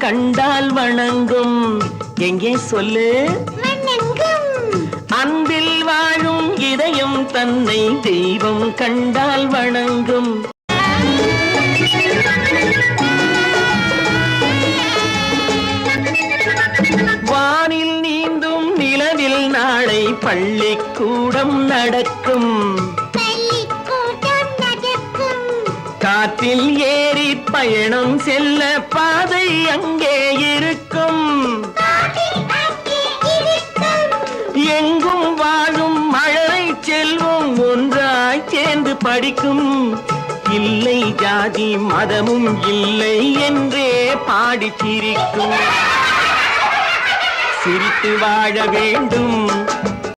கண்டால் வணங்கும். எங்கே சொல்லு? அன்பில் வாழும் இதயம் தன்னை தெய்வம் கண்டால் வணங்கும். வானில் நீந்தும் நிலவில் நாளை பள்ளிக்கூடம் நடக்கும். காற்றில் ஏறி பயணம் செல்ல பாதை அங்கே இருக்கும். எங்கும் வாழும் மழலை செல்வம் ஒன்றாய் சேர்ந்து படிக்கும். இல்லை ஜாதி மதமும் இல்லை என்றே பாடி சிரிக்கும். சிரித்து வாழ வேண்டும்,